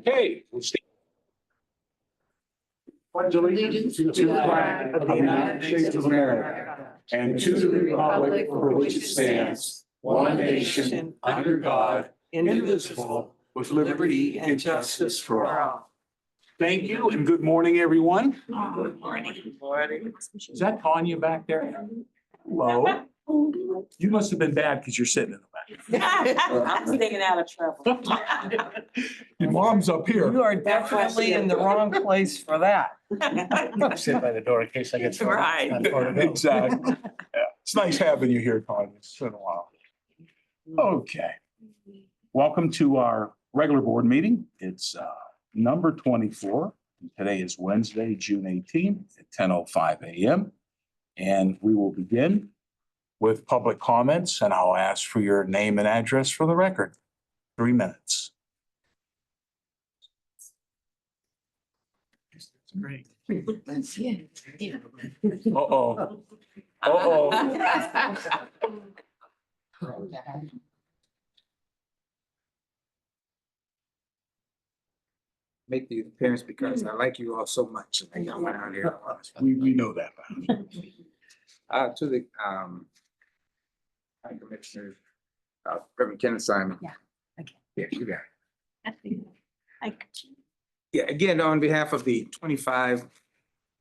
Okay. Pledge allegiance to the flag of the United States of America and to the republic for which it stands, one nation, under God, indivisible, with liberty and justice for all. Thank you and good morning, everyone. Good morning. Is that Tanya back there? Hello? You must have been bad because you're sitting in the I'm staying out of trouble. back. Your mom's up here. You are definitely in the wrong place for that. Sit by the door in case I get. Right. Exactly. Yeah. It's nice having you here, Tanya. It's been a while. Okay. Welcome to our regular board meeting. It's number 24. Today is Wednesday, June 18th at 10:05 a.m. And we will begin with public comments, and I'll ask for your name and address for the record. 3 minutes. Great. Uh-oh. Uh-oh. Make the appearance because I like you all so much. I come around here. We know that. To the County Commissioner, Reverend Kenneth Simon. Yeah, okay. Yeah, you got it. I- Yeah, again, on behalf of the 25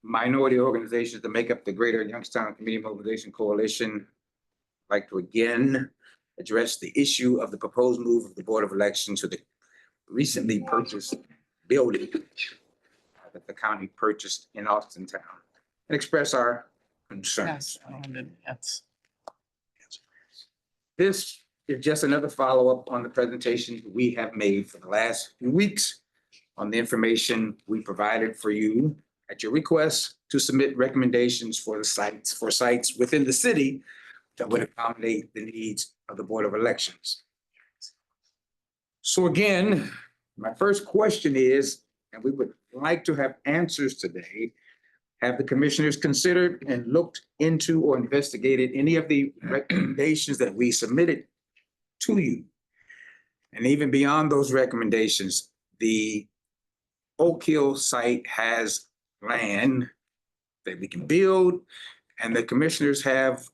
minority organizations that make up the Greater Youngstown Community Mobilization Coalition, I'd like to again address the issue of the proposed move of the Board of Elections to the recently purchased building that the county purchased in Austintown and express our concerns. Yes. This is just another follow-up on the presentation we have made for the last few weeks on the information we provided for you at your request to submit recommendations for the sites within the city that would accommodate the needs of the Board of Elections. So again, my first question is, and we would like to have answers today, have the commissioners considered and looked into or investigated any of the recommendations that we submitted to you? And even beyond those recommendations, the Oak Hill site has land that we can build, and the commissioners have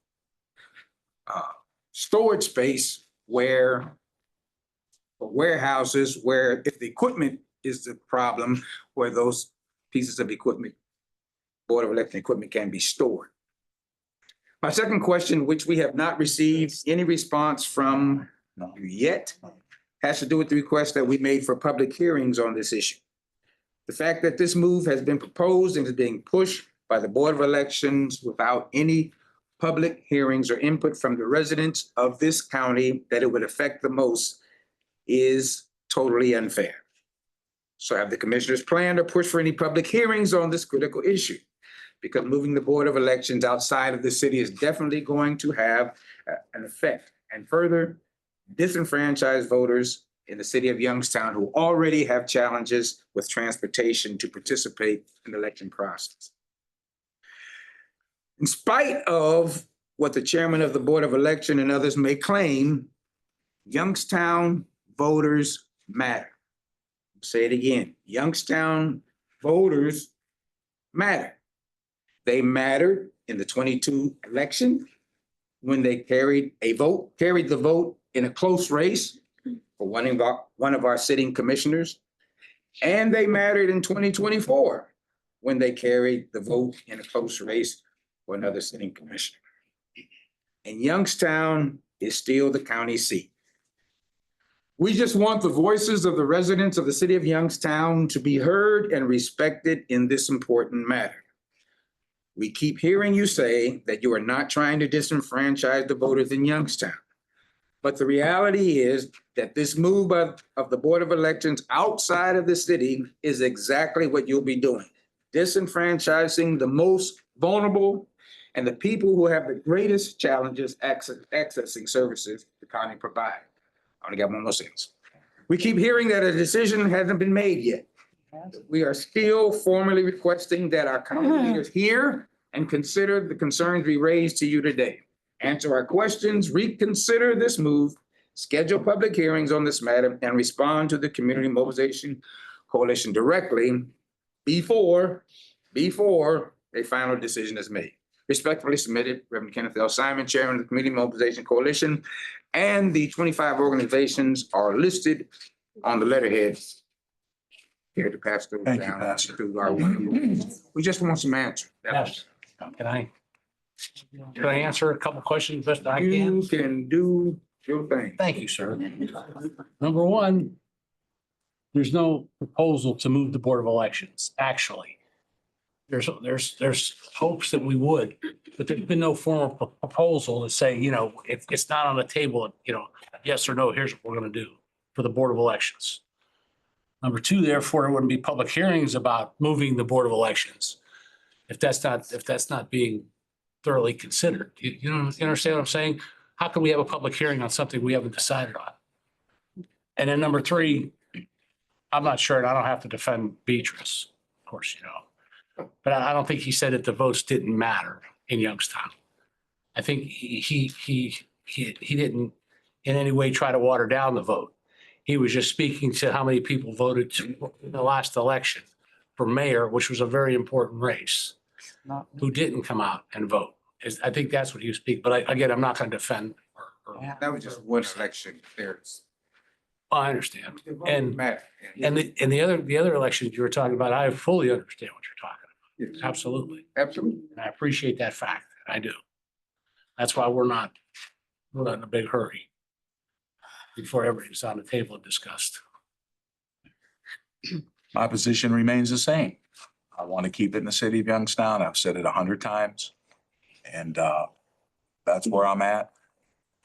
storage space where, or warehouses where if the equipment is the problem, where those pieces of equipment, Board of Election equipment, can be stored. My second question, which we have not received any response from you yet, has to do with the request that we made for public hearings on this issue. The fact that this move has been proposed and is being pushed by the Board of Elections without any public hearings or input from the residents of this county that it would affect the most is totally unfair. So have the commissioners planned or pushed for any public hearings on this critical issue? Because moving the Board of Elections outside of the city is definitely going to have an effect and further disenfranchise voters in the city of Youngstown who already have challenges with transportation to participate in the election process. In spite of what the chairman of the Board of Election and others may claim, Youngstown voters matter. I'll say it again, Youngstown voters matter. They mattered in the 22 election when they carried the vote in a close race for one of our sitting commissioners. And they mattered in 2024 when they carried the vote in a close race for another sitting commissioner. And Youngstown is still the county seat. We just want the voices of the residents of the city of Youngstown to be heard and respected in this important matter. We keep hearing you say that you are not trying to disenfranchise the voters in Youngstown. But the reality is that this move of the Board of Elections outside of the city is exactly what you'll be doing. Disenfranchising the most vulnerable and the people who have the greatest challenges accessing services the county provides. I only got one more sentence. We keep hearing that a decision hasn't been made yet. We are still formally requesting that our county leaders hear and consider the concerns we raised to you today. Answer our questions, reconsider this move, schedule public hearings on this matter and respond to the Community Mobilization Coalition directly before a final decision is made. Respectfully submitted, Reverend Kenneth L. Simon, Chairman of the Community Mobilization Coalition, and the 25 organizations are listed on the letterhead. Here to pass those Thank you, down Pastor. to our. We just want some answers. Yes. Can I answer a couple questions best I can? You can do your thing. Thank you, sir. Number one, there's no proposal to move the Board of Elections, actually. There's hopes that we would, but there's been no formal proposal to say, you know, if it's not on the table, you know, yes or no, here's what we're gonna do for the Board of Elections. Number two, therefore, there wouldn't be public hearings about moving the Board of Elections if that's not being thoroughly considered. You understand what I'm saying? How can we have a public hearing on something we haven't decided on? And then number three, I'm not sure, and I don't have to defend Beatrice, of course, you know. But I don't think he said that the votes didn't matter in Youngstown. I think he didn't in any way try to water down the vote. He was just speaking to how many people voted in the last election for mayor, which was a very important race, who didn't come out and vote. I think that's what he was speaking. But again, I'm not going to defend. That was just one election. There's. I understand. And Matter. the other elections you were talking about, I fully understand what you're talking about. Yes. Absolutely. Absolutely. And I appreciate that fact. I do. That's why we're not in a big hurry before everything's on the table and discussed. My position remains the same. I want to keep it in the city of Youngstown. I've said it 100 times. And that's where I'm at.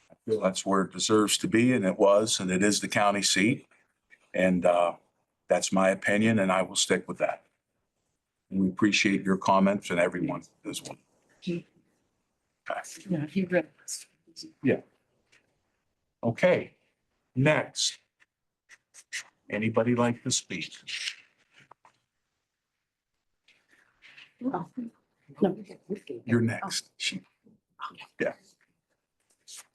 I feel that's where it deserves to be, and it was, and it is the county seat. And that's my opinion, and I will stick with that. And we appreciate your comments and everyone as well. Okay. Yeah, he read this. Okay, next. Anybody like to speak? You're next.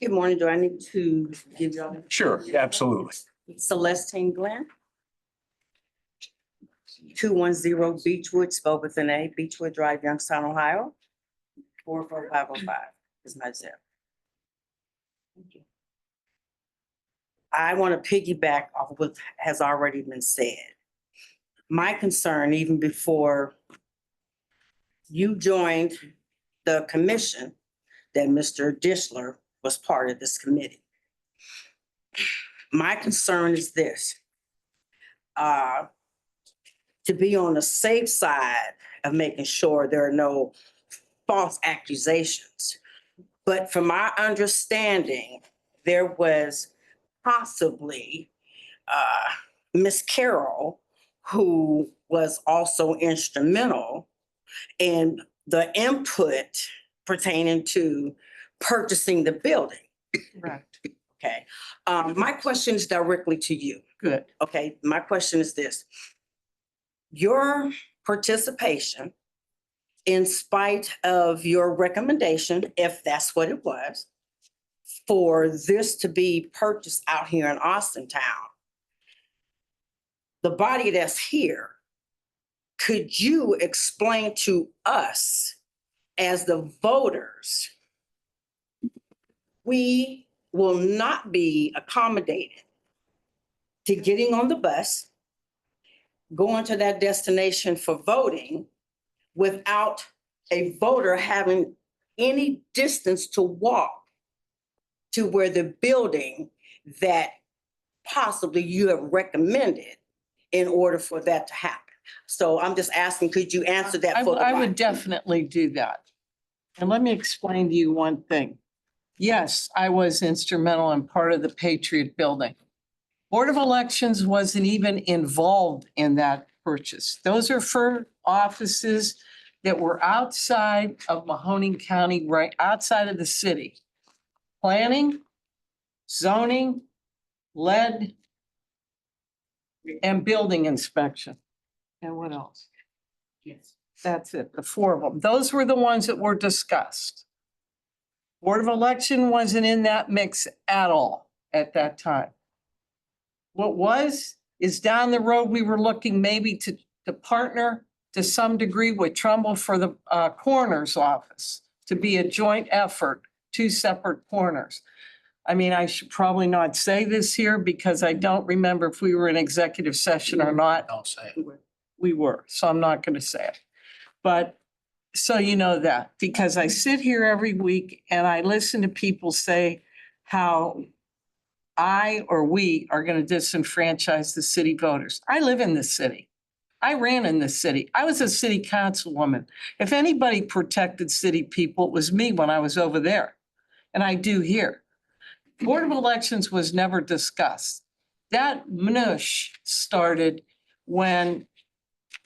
Good morning. Do I need to give y'all? Sure, absolutely. Celestine Glenn. 210 Beechwood, spelled with an A, Beechwood Drive, Youngstown, Ohio. 44505 is my zip. I want to piggyback off of what has already been said. My concern, even before you joined the commission, that Mr. Dishler was part of this committee. My concern is this. To be on the safe side of making sure there are no false accusations. But from my understanding, there was possibly Miss Carroll, who was also instrumental in the input pertaining to purchasing the building. Correct. Okay. My question is directly to you. Good. Okay, my question is this. Your participation, in spite of your recommendation, if that's what it was, for this to be purchased out here in Austintown, the body that's here, could you explain to us as the voters, we will not be accommodated to getting on the bus, going to that destination for voting without a voter having any distance to walk to where the building that possibly you have recommended in order for that to happen. So I'm just asking, could you answer that for the I would body? definitely do that. And let me explain to you one thing. Yes, I was instrumental in part of the Patriot Building. Board of Elections wasn't even involved in that purchase. Those are for offices that were outside of Mahoning County, right outside of the city. Planning, zoning, lead, and building inspection. And what else? Yes. That's it, the four of them. Those were the ones that were discussed. Board of Election wasn't in that mix at all. at that time. What was, is down the road, we were looking maybe to partner to some degree with Trumbull for the coroner's office, to be a joint effort, two separate corners. I mean, I should probably not say this here because I don't remember if we were in executive session or not. Don't say it. We were, so I'm not gonna say it. But, so you know that, because I sit here every week and I listen to people say how I or we are gonna disenfranchise the city voters. I live in this city. I ran in this city. I was a city councilwoman. If anybody protected city people, it was me when I was over there. And I do here. Board of Elections was never discussed. That minush started when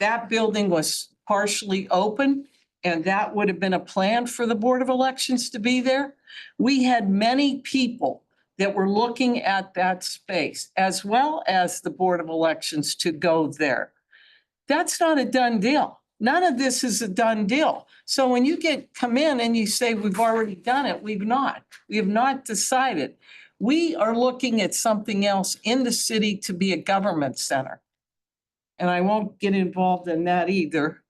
that building was partially open, and that would have been a plan for the Board of Elections to be there. We had many people that were looking at that space, as well as the Board of Elections to go there. That's not a done deal. None of this is a done deal. So when you come in and you say, we've already done it, we've not. We have not decided. We are looking at something else in the city to be a government center. And I won't get involved in that either.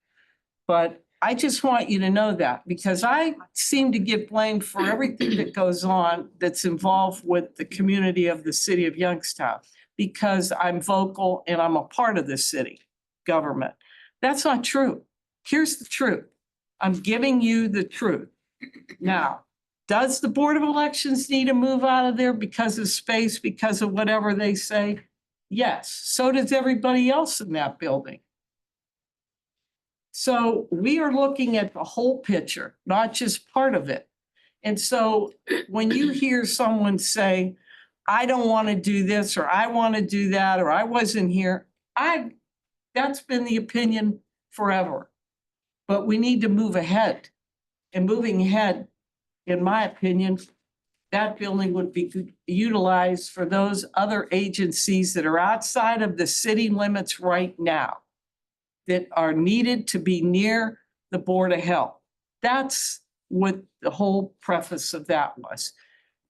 But I just want you to know that, because I seem to get blamed for everything that goes on that's involved with the community of the city of Youngstown, because I'm vocal and I'm a part of the city government. That's not true. Here's the truth. I'm giving you the truth. Now, does the Board of Elections need to move out of there because of space, because of whatever they say? Yes, so does everybody else in that building. So we are looking at the whole picture, not just part of it. And so when you hear someone say, I don't want to do this, or I want to do that, or I wasn't here, that's been the opinion forever. But we need to move ahead. And moving ahead, in my opinion, that building would be utilized for those other agencies that are outside of the city limits right now, that are needed to be near the Board of Health. That's what the whole preface of that was.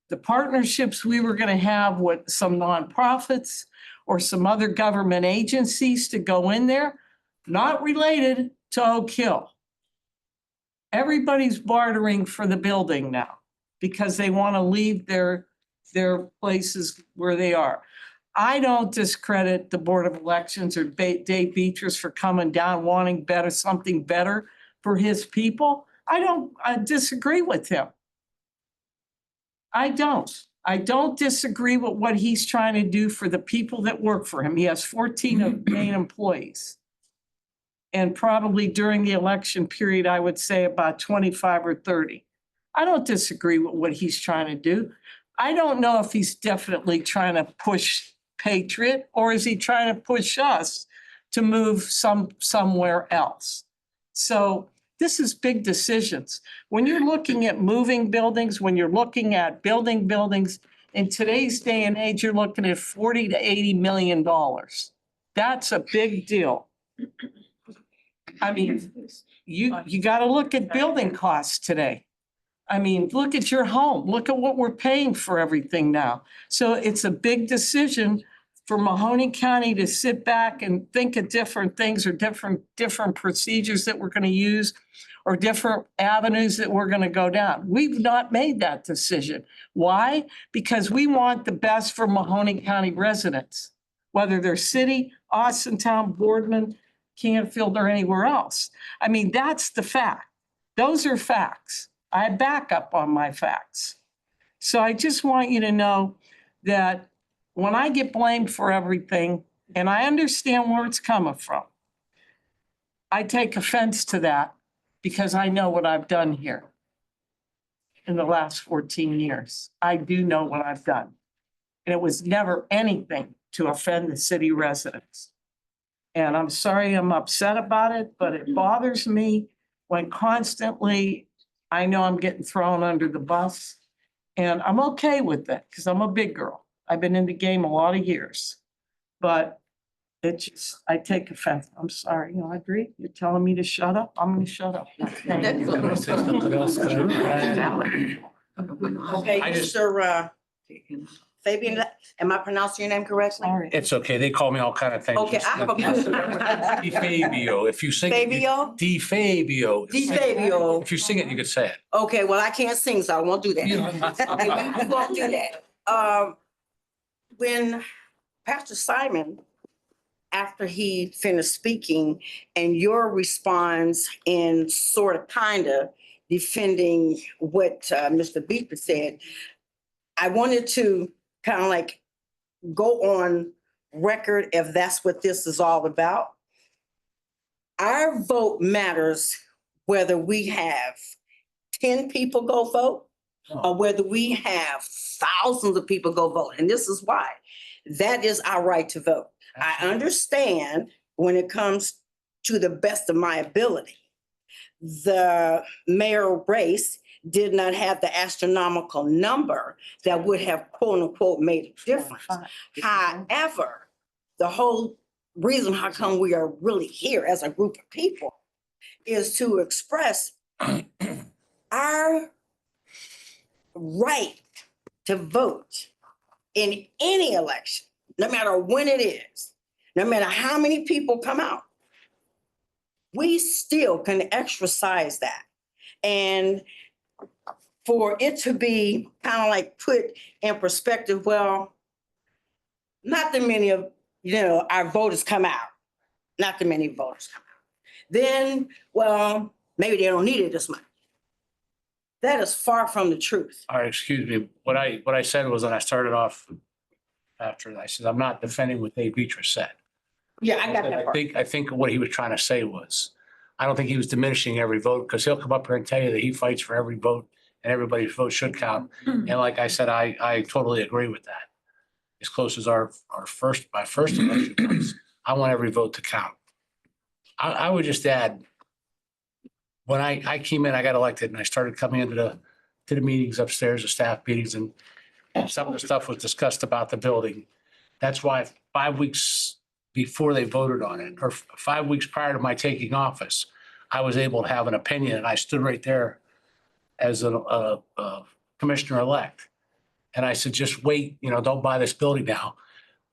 The partnerships we were going to have with some nonprofits or some other government agencies to go in there, not related to Oak Hill. Everybody's bartering for the building now because they want to leave their places where they are. I don't discredit the Board of Elections or Dave Beatrice for coming down, wanting something better for his people. I disagree with him. I don't disagree with what he's trying to do for the people that work for him. He has 14 main employees. And probably during the election period, I would say about 25 or 30. I don't disagree with what he's trying to do. I don't know if he's definitely trying to push Patriot, or is he trying to push us to move somewhere else? So this is big decisions. When you're looking at moving buildings, when you're looking at building buildings, in today's day and age, you're looking at $40 to $80 million. That's a big deal. I mean, you got to look at building costs today. I mean, look at your home. Look at what we're paying for everything now. So it's a big decision for Mahoning County to sit back and think of different things, or different procedures that we're going to use, or different avenues that we're going to go down. We've not made that decision. Why? Because we want the best for Mahoning County residents, whether they're city, Austintown, Boardman, Canfield, or anywhere else. I mean, that's the fact. Those are facts. I back up on my facts. So I just want you to know that when I get blamed for everything, and I understand where it's coming from, I take offense to that because I know what I've done here in the last 14 years. I do know what I've done. And it was never anything to offend the city residents. And I'm sorry I'm upset about it, but it bothers me when constantly I know I'm getting thrown under the bus. And I'm okay with that because I'm a big girl. I've been in the game a lot of years. But I take offense. I'm sorry, Audrey, you're telling me to shut up? I'm going to shut up. Thank you. Can I say something else? Okay, I just- Mr. Fabian, am I pronouncing your name correctly? Sorry. It's okay. They call me all kind of things. Okay, I have a. Di Fabio. If you sing it, Fabio? Di Fabio. Di Fabio. If you sing it, you could say it. Okay, well, I can't sing, so I won't do that. You Okay, know. we won't do that. When Pastor Simon, after he finished speaking, and your response in sort of kind of defending what Mr. Beecher said, I wanted to kind of like go on record if that's what this is all about. Our vote matters whether we have 10 people go vote or whether we have thousands of people go vote. And this is why. That is our right to vote. I understand when it comes to the best of my ability, the mayor race did not have the astronomical number that would have quote unquote made a difference. However, the whole reason how come we are really here as a group of people is to express our right to vote in any election, no matter when it is, no matter how many people come out. We still can exercise that. And for it to be kind of like put in perspective, well, not that many of, our voters come out. Not that many voters come out. Then, well, maybe they don't need it this much. That is far from the truth. All right, excuse me. What I said was, when I started off after, I said, I'm not defending what Dave Beatrice said. Yeah, I got that I part. think what he was trying to say was, I don't think he was diminishing every vote, because he'll come up here and tell you that he fights for every vote and everybody's vote should count. And like I said, I totally agree with that. As close as my first election was, I want every vote to count. I would just add, when I came in, I got elected and I started coming into the meetings upstairs, the staff meetings, and some of the stuff was discussed about the building. That's why 5 weeks before they voted on it, or 5 weeks prior to my taking office, I was able to have an opinion, and I stood right there as a commissioner-elect. And I said, just wait, don't buy this building now.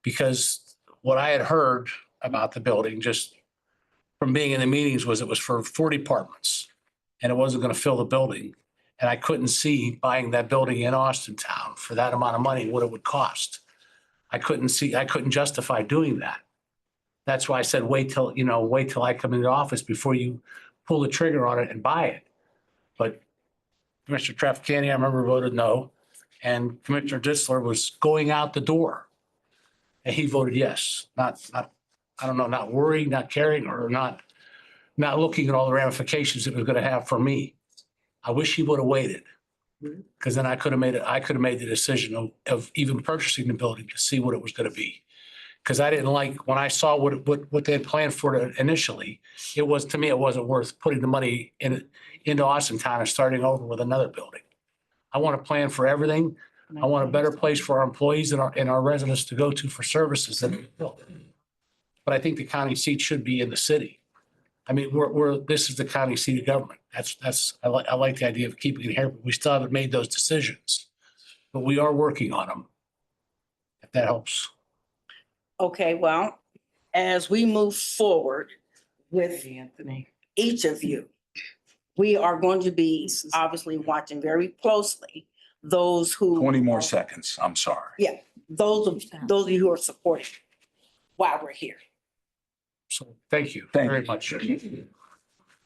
Because what I had heard about the building, just from being in the meetings, was it was for 4 departments and it wasn't going to fill the building. And I couldn't see buying that building in Austintown for that amount of money, what it would cost. I couldn't justify doing that. That's why I said, wait till I come into office before you pull the trigger on it and buy it. But Commissioner Trafficani, I remember, voted no. And Commissioner Ditzler was going out the door. And he voted yes, not, I don't know, not worrying, not caring, or not looking at all the ramifications it was going to have for me. I wish he would have waited, because then I could have made the decision of even purchasing the building to see what it was going to be. Because I didn't like, when I saw what they had planned for it initially, to me, it wasn't worth putting the money into Austintown and starting over with another building. I want to plan for everything. I want a better place for our employees and our residents to go to for services than we built. But I think the county seat should be in the city. I mean, this is the county seat of government. I like the idea of keeping it here, but we still haven't made those decisions. But we are working on them, if that helps. Okay, well, as we move forward with Anthony. each of you, we are going to be obviously watching very closely those who. 20 more seconds. I'm sorry. Yeah, those of you who are supporting while we're here. So thank you Thank very you. much.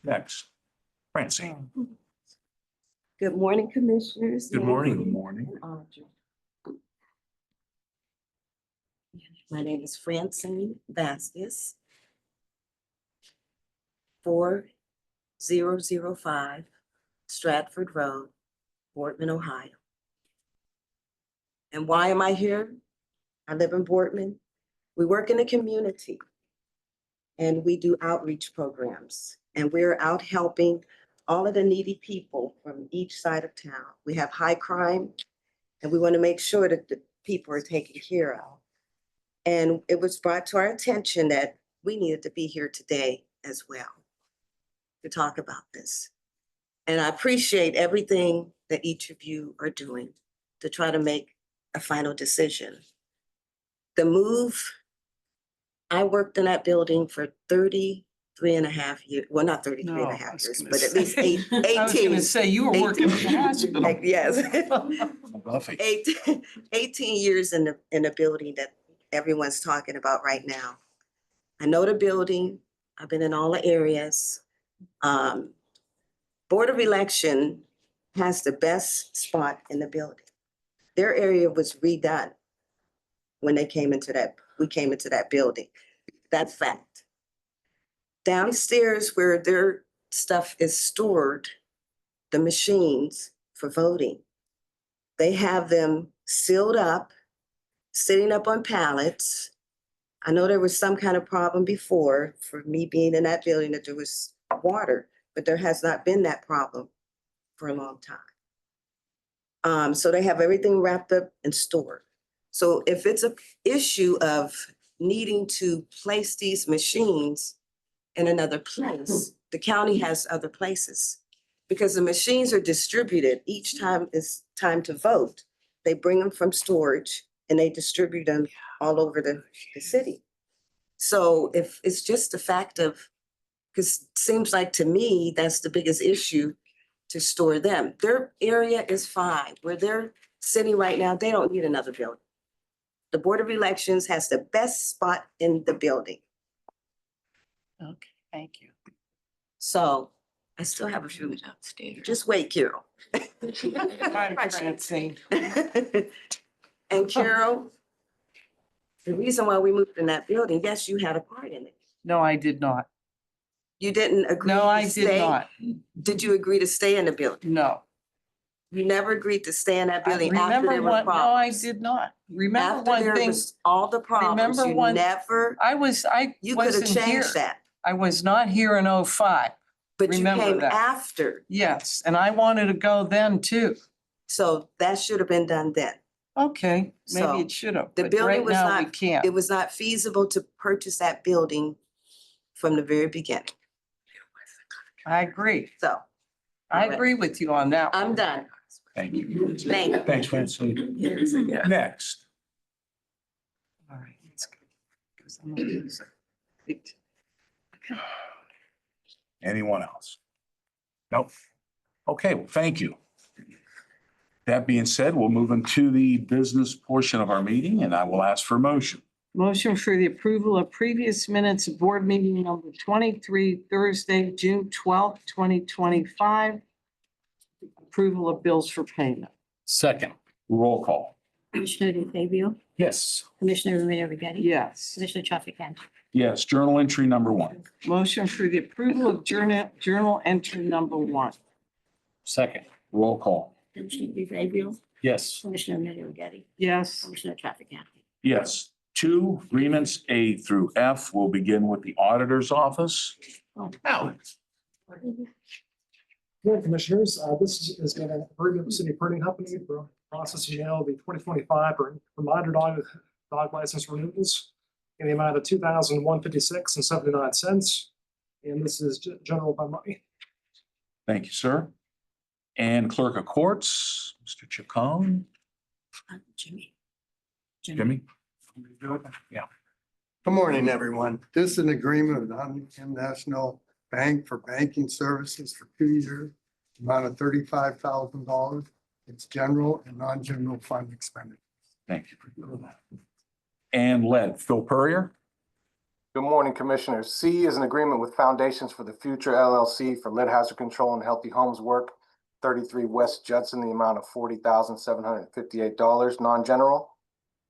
Next, Francine. Good morning, Commissioners. Good morning. Good morning. Audrey. My name is Francine Vasquez. 4005 Stratford Road, Boardman, Ohio. And why am I here? I live in Boardman. We work in the community and we do outreach programs, and we're out helping all of the needy people from each side of town. We have high crime and we want to make sure that the people are taken care of. And it was brought to our attention that we needed to be here today as well to talk about this. And I appreciate everything that each of you are doing to try to make a final decision. The move, I worked in that building for 33 and a half years, well, not 33 and No, a I half was years, gonna but at say. least I was 18. gonna say, you were working in the 18. hospital. Yes. Buffy. 18 years in the building that everyone's talking about right now. I know the building. I've been in all the areas. Board of Election has the best spot in the building. Their area was redone when we came into that building. That's fact. Downstairs where their stuff is stored, the machines for voting, they have them sealed up, sitting up on pallets. I know there was some kind of problem before for me being in that building that there was water, but there has not been that problem for a long time. So they have everything wrapped up and stored. So if it's an issue of needing to place these machines in another place, the county has other places. Because the machines are distributed each time it's time to vote. They bring them from storage and they distribute them all over the city. So if it's just the fact of, because it seems like to me, that's the biggest issue to store them. Their area is fine. Where they're sitting right now, they don't need another building. The Board of Elections has the best spot in the building. Okay, thank you. So I still have a few. Just wait, Carol. Hi, Francine. And Carol, the reason why we moved in that building, yes, you had a part in it. No, I did not. You didn't agree No, I to did stay? not. Did you agree to stay in the building? No. You never agreed to stay in that I building after remember there were one, no, I problems? did not. Remember After one there thing, was all the problems, remember you one- never, I you could have wasn't here. changed that. I was not here in '05. But you Remember came that. after, Yes, and I wanted to go then too. so that should have been done then. Okay, So, maybe it should have, the but building right was now we not- can't. It was not feasible to purchase that building from the very beginning. I agree. So I agree with you on that. I'm one. done. Thank you. Thank you. Thanks, Francine. Next, All right, that's good. 'Cause I'm gonna lose it. anyone else? Nope. Okay, well, thank you. That being said, we'll move into the business portion of our meeting and I will ask for a motion. Motion for the approval of previous minutes of board meeting number 23, Thursday, June 12th, 2025. Approval of bills for payment. Second. Roll call. Commissioner DeFabio, Yes. Commissioner Remedy Agati. Yes. Commissioner Trafficant. Yes, journal entry number 1. Motion for the approval of journal entry number 1. Second. Roll call. Commissioner DeFabio, Yes. Commissioner Remedy Agati. Yes. Commissioner Trafficant. Yes, 2 agreements A through F. We'll begin with the auditor's office. Alex. Good Commissioners, this is an agreement with City Printing Company for processing the 2025 reminder dog license renewals in the amount of $2,156.79. And this is general fund money. Thank you, sir. And clerk of courts, Mr. Chacon. Jimmy. Jimmy? Yeah. Good morning, everyone. This is an agreement with Huntington National Bank for banking services for 2 years, amount of $35,000. It's general and non-general fund expenditures. Thank you for doing that. And lead, Phil Purrier. Good morning, Commissioners. C is an agreement with Foundations for the Future LLC for lead hazard control and healthy homes work, 33 West Judson, the amount of $40,758, non-general.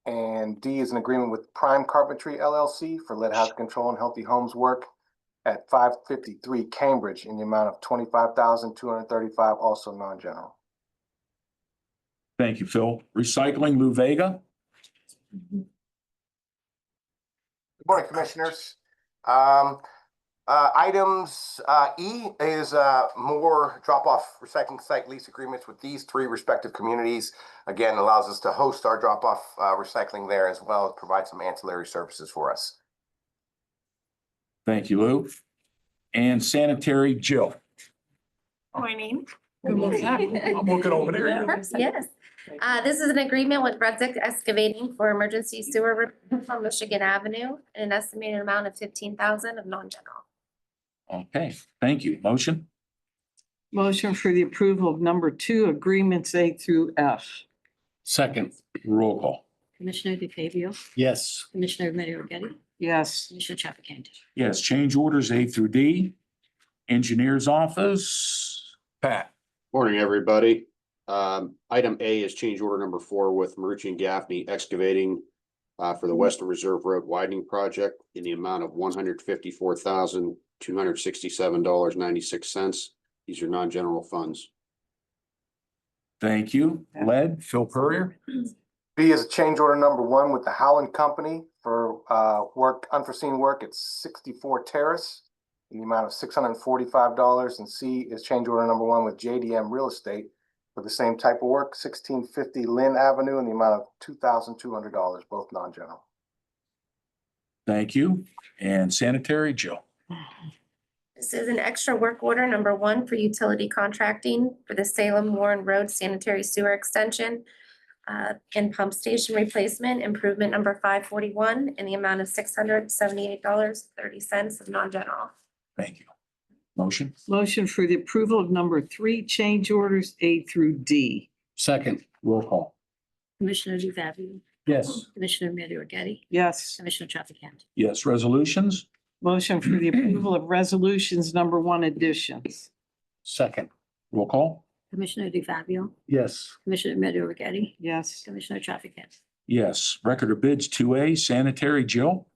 And D is an agreement with Prime Carpentry LLC for lead hazard control and healthy homes work at 553 Cambridge in the amount of $25,235, also non-general. Thank you, Phil. Recycling, Lou Vega. Good morning, Commissioners. Items E is more drop-off recycling site lease agreements with these 3 respective communities. Again, allows us to host our drop-off recycling there as well as provide some ancillary services for us. Thank you, Lou. And sanitary, Jill. Morning. I'm looking over there. Yes. This is an agreement with Brunswick Excavating for emergency sewer repair from Michigan Avenue, and an estimated amount of 15,000 of non-general. Okay, thank you. Motion? Motion for the approval of number 2, agreements A through F. Second. Roll call. Commissioner DeFabio, Yes. Commissioner Remedy Agati, Yes. Commissioner Chafficanty. Yes, change orders A through D. Engineer's Office. Pat. Morning, everybody. Item A is change order number 4 with Marucci and Gaffney Excavating for the Western Reserve Road widening project in the amount of $154,267.96. These are non-general funds. Thank you. Led, Phil Purrier. B is a change order number 1 with the Howland Company for unforeseen work at 64 Terrace in the amount of $645. And C is change order number 1 with JDM Real Estate for the same type of work, 1650 Lynn Avenue in the amount of $2,200, both non-general. Thank you. And Sanitary, Jill. This is an extra work order number 1 for utility contracting for the Salem Warren Road Sanitary Sewer Extension and pump station replacement, improvement number 541 in the amount of $678.30 of non-general. Thank you. Motion? Motion for the approval of number 3, change orders A through D. Second. Roll call. Commissioner DeFabio, Yes. Commissioner Remedy Agati, Yes. Commissioner Chafficanty. Yes, resolutions? Motion for the approval of resolutions number 1, additions. Second. Roll call. Commissioner DeFabio, Yes. Commissioner Remedy Agati, Yes. Commissioner Chafficanty. Yes. Record of bids 2A, Sanitary, Jill.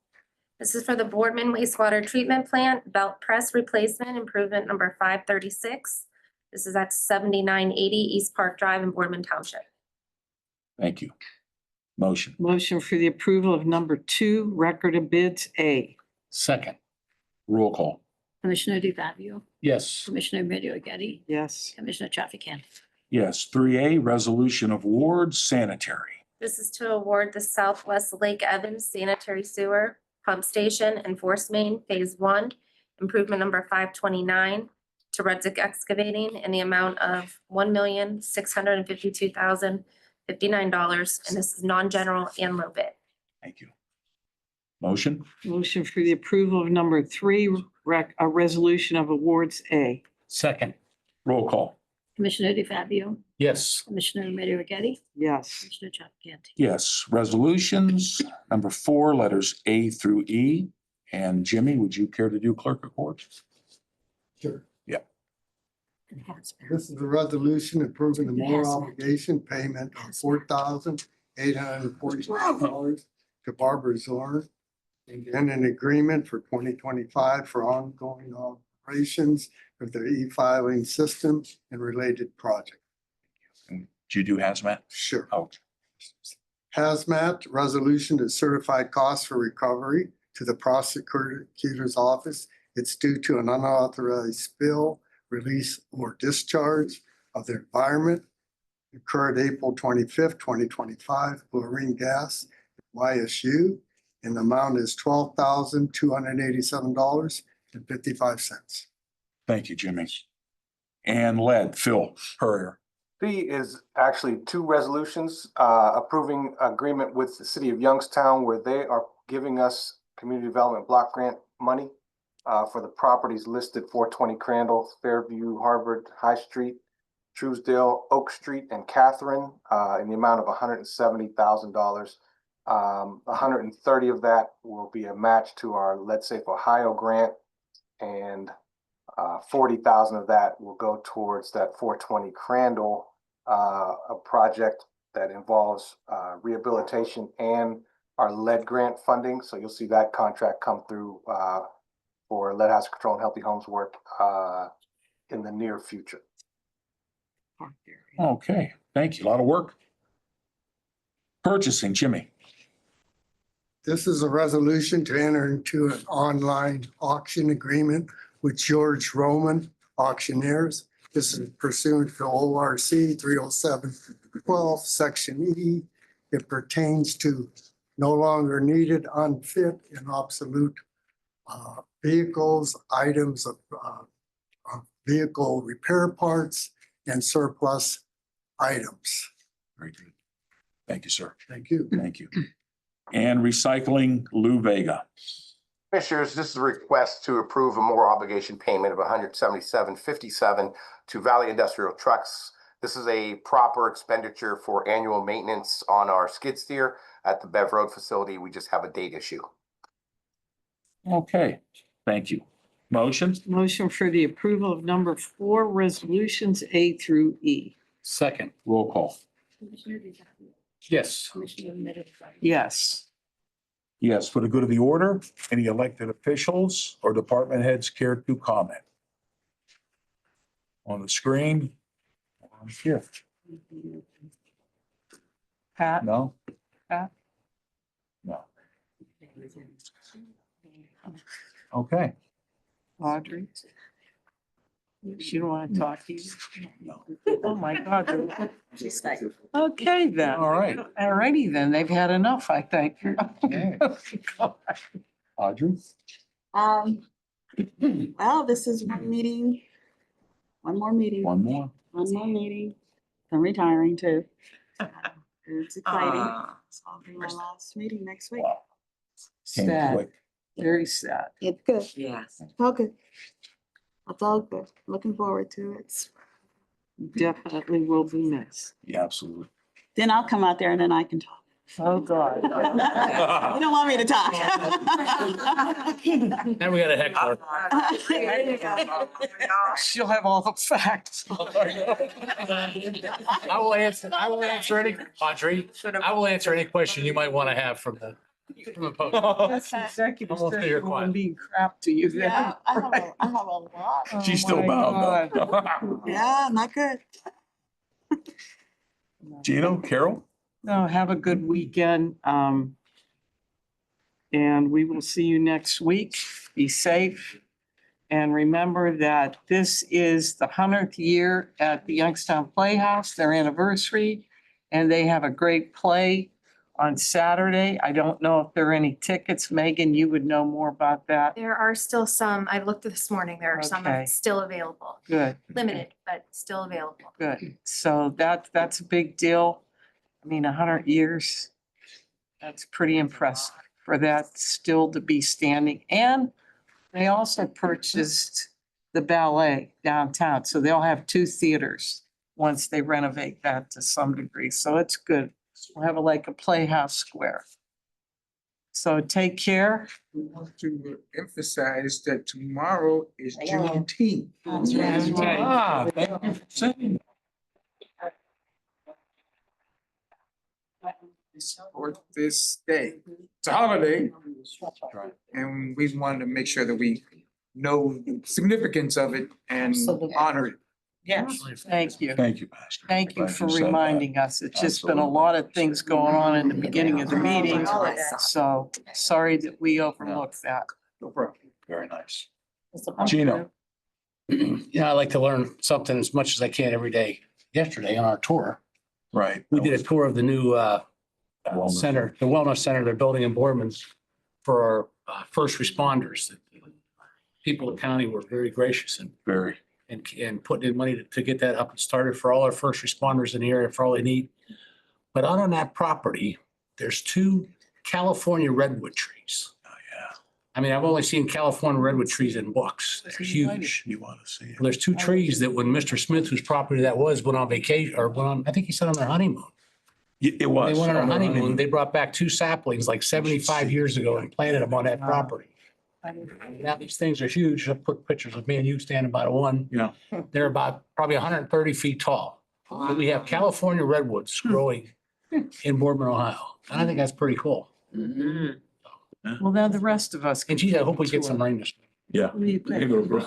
This is for the Boardman wastewater treatment plant belt press replacement, improvement number 536. This is at 7980 East Park Drive in Boardman Township. Thank you. Motion? Motion for the approval of number 2, record of bids A. Second. Roll call. Commissioner DeFabio, Yes. Commissioner Remedy Agati, Yes. Commissioner Chafficanty. Yes. 3A, Resolution of Awards, Sanitary. This is to award the Southwest Lake Evans Sanitary Sewer Pump Station and Force Main Phase 1, improvement number 529 to Rudzik Excavating in the amount of $1,652,059. And this is non-general and low bid. Thank you. Motion? Motion for the approval of number 3, a resolution of awards A. Second. Roll call. Commissioner DeFabio, Yes. Commissioner Remedy Agati, Yes. Commissioner Chafficanty. Yes. Resolutions, number 4, letters A through E. And Jimmy, would you care to do clerk of courts? Sure. And hazmat. This is a resolution approving the motor Yes. obligation payment of $4,846 to Barbara Zorn. And an agreement for 2025 for ongoing operations of their e-filing system and related project. And do you do hazmat? Sure. Oh, Hazmat resolution to certify costs for recovery to the prosecutor's office. It's due to an unauthorized spill, release, or discharge of the environment. Occurred April 25th, 2025, chlorine gas, YSU, and the amount is $12,287.55. thank you, Jimmy. And lead, Phil Purrier. B is actually 2 resolutions approving agreement with the city of Youngstown where they are giving us community development block grant money for the properties listed 420 Crandall, Fairview, Harvard, High Street, Truesdale, Oak Street, and Catherine in the amount of $170,000. 130 of that will be a match to our Let's Safe Ohio grant, and 40,000 of that will go towards that 420 Crandall, a project that involves rehabilitation and our lead grant funding. So you'll see that contract come through for lead hazard control and healthy homes work in the near future. Okay, thank you. A lot of work. Purchasing, Jimmy. This is a resolution to enter into an online auction agreement with George Roman Auctioneers. This is pursuant to ORC 307-12, Section E. It pertains to no longer needed, unfit, and obsolete vehicles, items of vehicle repair parts, and surplus items. Very good. Thank you, sir. Thank you. Thank you. And recycling, Lou Vega. Commissioners, this is a request to approve a more obligation payment of $177.57 to Valley Industrial Trucks. This is a proper expenditure for annual maintenance on our skid steer at the Bev Road facility. We just have a date issue. Okay, thank you. Motion? Motion for the approval of number 4, resolutions A through E. Second, Roll call. Commissioner DeFabio, yes. Commissioner Remedy Agati. Yes. Yes, for the good of the order, any elected officials or department heads care to comment? On the screen? On here? Pat? No? Pat? No. Okay. Audrey? She don't want to talk to you? No. Oh, my God. She's like, Okay, then. All right. All righty, then. They've had enough, I think. Audrey? Well, this is one meeting, one more meeting, One more. one more meeting. I'm retiring too. It's exciting. So I'll be my last meeting next week. Wow. Came Sad, quick. very sad. It's good. Yes. It's all good. It's all good. Looking forward to it. Definitely will be missed. Yeah, absolutely. Then I'll come out there and then I can talk. Oh, God. You don't want me to talk. Now we got a heckler. There you go. She'll have all the facts. I will answer any, Audrey, I will answer any question you might want to have from the podium. That's executive I won't stay here session quiet. and being crap to you. Yeah, I have a lot. Oh, She's still my bound God. though. Yeah, not good. Gino, Carol? No, have a good weekend. And we will see you next week. Be safe. And remember that this is the 100th year at the Youngstown Playhouse, their anniversary. And they have a great play on Saturday. I don't know if there are any tickets. Megan, you would know more about that. There are still some, I looked this morning, there are some Okay. still available, Good, limited, but still available. good. So that's a big deal. I mean, 100 years, that's pretty impressive for that still to be standing. And they also purchased the ballet downtown, so they'll have 2 theaters once they renovate that to some degree. So it's good. We'll have like a Playhouse Square. So take care. We want to emphasize that tomorrow is Yeah. Juneteenth. That's right. Ah, thank you for saying. For this day. It's a holiday, and we wanted to make sure that we know the significance of it and Absolutely. honor it. Yes, thank you. Thank you, Pastor. Thank you Glad for said that. reminding us. It's just been a lot of things going on in the beginning of the meeting. So sorry that we overlooked that. No problem. Very nice. Gino? Yeah, I like to learn something as much as I can every day. Yesterday on our tour, Right. we did a tour of the new Wellness. center, the wellness center they're building in Boardman's for our first responders. People in the county were very gracious Very. and putting in money to get that up and started for all our first responders in the area for all they need. But out on that property, there's 2 California redwood trees. Oh, yeah. I mean, I've only seen California redwood trees in books. They're huge. You want to see it. Well, there's 2 trees that when Mr. Smith, whose property that was, went on vacation or went on, I think he said on their honeymoon. It was. They went on a honeymoon. They brought back 2 saplings like 75 years ago and planted them on that property. Now these things are huge. I put pictures of me and you standing by the one. Yeah. They're about probably 130 feet tall. So we have California redwoods growing in Boardman, Ohio. And I think that's pretty cool. Well, now the rest of us. And geez, I hope we get some rain this week. Yeah. It'll grow.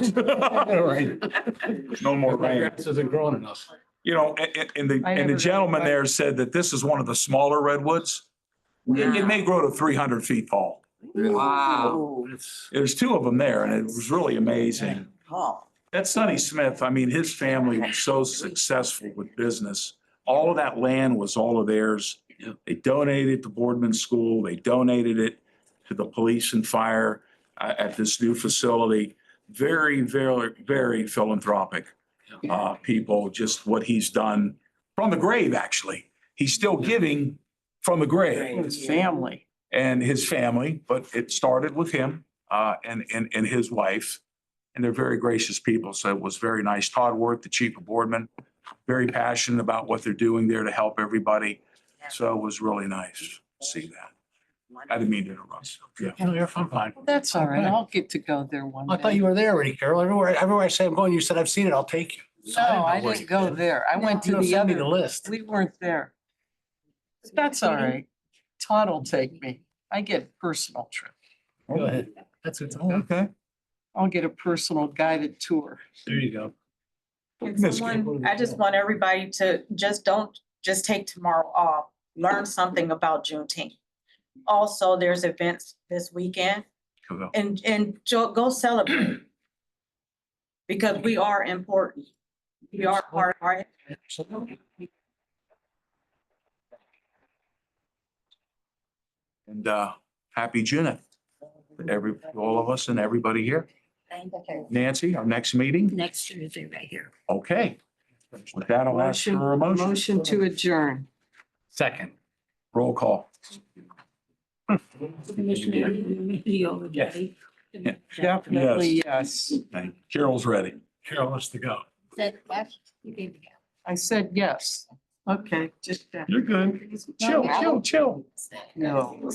Rain. No more rain. Grass isn't growing enough. You know, and the gentleman there said that this is one of the smaller redwoods. It may grow to 300 feet tall. Wow. There's 2 of them there and it was really amazing. Oh. That Sonny Smith, I mean, his family was so successful with business. All of that land was all of theirs. They donated it to Boardman School. They donated it to the police and fire at this new facility. Very, very, very philanthropic people, just what he's done from the grave, actually. he's still giving from a grave. His family. And his family, but it started with him and his wife. And they're very gracious people, so it was very nice. Todd Worth, the chief of Boardman, very passionate about what they're doing there to help everybody. So it was really nice to see that. I didn't mean to interrupt. Yeah. No, you're fine. That's all right. I'll get to go there one I thought day. you were there already, Carol. Everywhere I say I'm going, you said, I've seen it, I'll take you. So No, know I where didn't you've go been. there. I went You to don't the send me other. the list. We weren't there. That's all right. Todd will take me. I get a personal trip. Go ahead. That's it. Okay. I'll get a personal guided tour. There you go. Can someone, I just want everybody to don't just take tomorrow off, learn something about Juneteenth. Also, there's events this weekend and go celebrate. Because we are important. We are part of our. And happy Juneteenth to all of us and everybody here. Nancy, our next meeting? Next Tuesday right here. Okay. With that, I'll ask for a motion. Motion to adjourn. Second. Roll call. Commissioner Yes. Definitely, yes. Thank you. Carol's ready. Carol wants to go. Said, yes, you gave me. I said yes. Okay, just. You're good. Chill. No.